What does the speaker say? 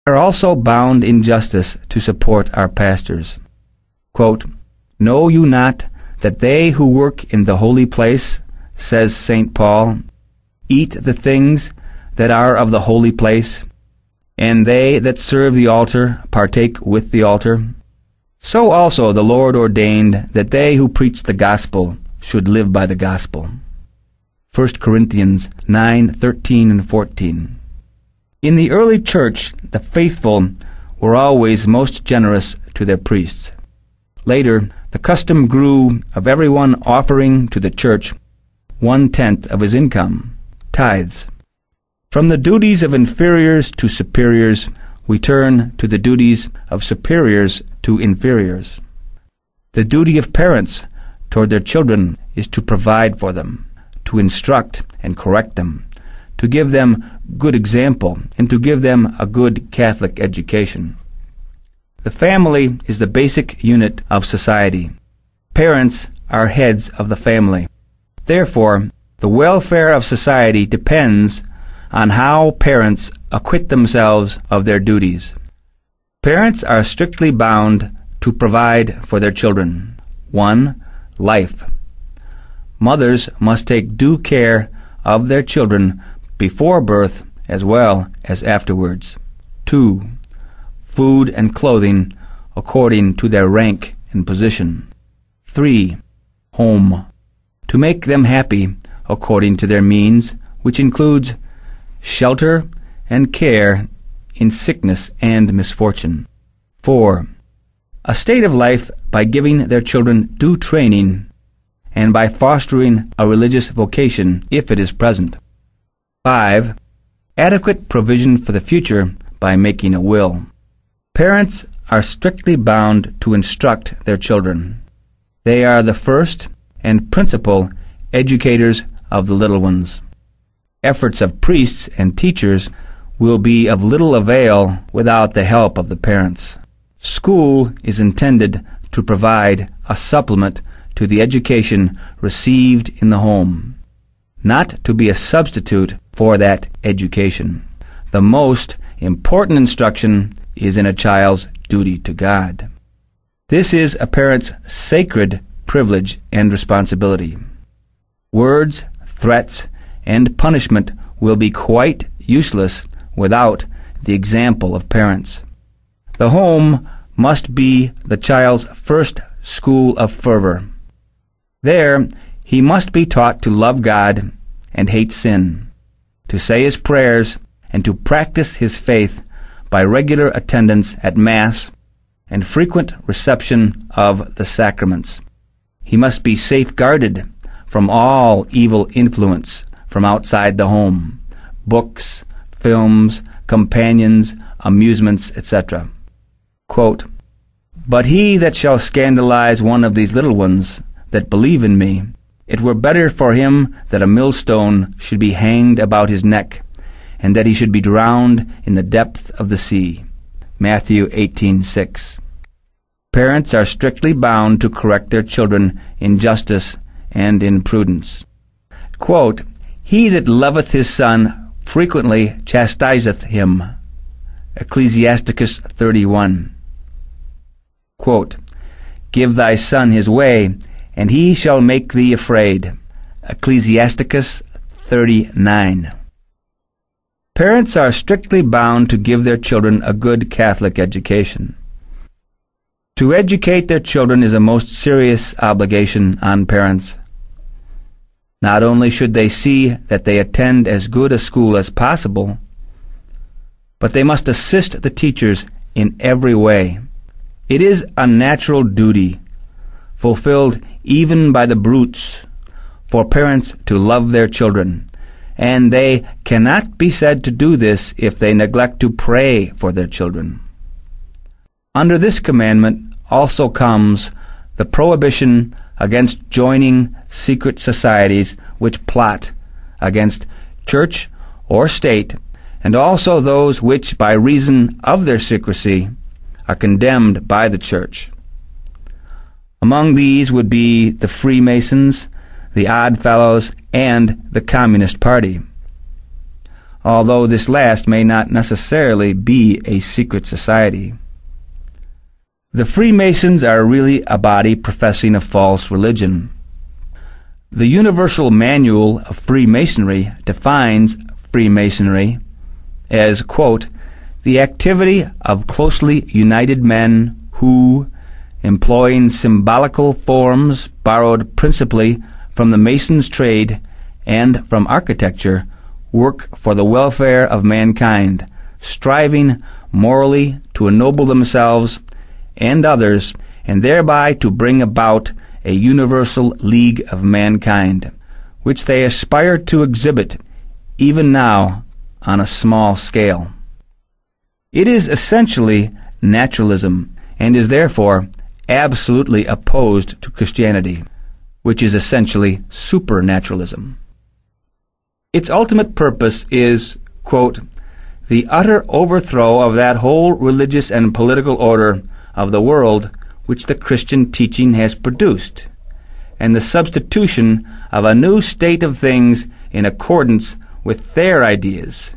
We are also bound in justice to support our pastors. Quote, "Know you not that they who work in the holy place, says St. Paul, eat the things that are of the holy place, and they that serve the altar partake with the altar? So also the Lord ordained that they who preach the gospel should live by the gospel." 1 Corinthians 9:13 and 14. In the early church, the faithful were always most generous to their priests. Later, the custom grew of everyone offering to the church 1/10 of his income, tithes. From the duties of inferiors to superiors, we turn to the duties of superiors to inferiors. The duty of parents toward their children is to provide for them, to instruct and correct them, to give them good example, and to give them a good Catholic education. The family is the basic unit of society. Parents are heads of the family. Therefore, the welfare of society depends on how parents acquit themselves of their duties. Parents are strictly bound to provide for their children. 1. Life. Mothers must take due care of their children before birth as well as afterwards. 2. Food and clothing according to their rank and position. 3. Home. To make them happy according to their means, which includes shelter and care in sickness and misfortune. 4. A state of life by giving their children due training and by fostering a religious vocation if it is present. 5. Adequate provision for the future by making a will. Parents are strictly bound to instruct their children. They are the first and principal educators of the little ones. Efforts of priests and teachers will be of little avail without the help of the parents. School is intended to provide a supplement to the education received in the home, not to be a substitute for that education. The most important instruction is in a child's duty to God. This is a parent's sacred privilege and responsibility. Words, threats, and punishment will be quite useless without the example of parents. The home must be the child's first school of fervor. There, he must be taught to love God and hate sin, to say his prayers, and to practice his faith by regular attendance at Mass and frequent reception of the sacraments. He must be safeguarded from all evil influence from outside the home, books, films, companions, amusements, etc. Quote, "But he that shall scandalize one of these little ones that believe in me, it were better for him that a millstone should be hanged about his neck, and that he should be drowned in the depth of the sea." Matthew 18:6. Parents are strictly bound to correct their children in justice and in prudence. Quote, "He that loveth his son frequently chastiseth him." Ecclesiasticus 31. Quote, "Give thy son his way, and he shall make thee afraid." Ecclesiasticus 39. Parents are strictly bound to give their children a good Catholic education. To educate their children is a most serious obligation on parents. Not only should they see that they attend as good a school as possible, but they must assist the teachers in every way. It is a natural duty, fulfilled even by the brutes, for parents to love their children, and they cannot be said to do this if they neglect to pray for their children. Under this commandment also comes the prohibition against joining secret societies which plot against church or state, and also those which, by reason of their secrecy, are condemned by the church. Among these would be the Freemasons, the Odd Fellows, and the Communist Party. although this last may not necessarily be a secret society. The Freemasons are really a body professing a false religion. The Universal Manual of Freemasonry defines Freemasonry as, quote, the activity of closely united men who, employing symbolical forms borrowed principally from the mason's trade and from architecture, work for the welfare of mankind, striving morally to ennoble themselves and others, and thereby to bring about a universal league of mankind, which they aspire to exhibit even now on a small scale. It is essentially naturalism, and is therefore absolutely opposed to Christianity, which is essentially supernaturalism. Its ultimate purpose is, quote, the utter overthrow of that whole religious and political order of the world which the Christian teaching has produced, and the substitution of a new state of things in accordance with their ideas,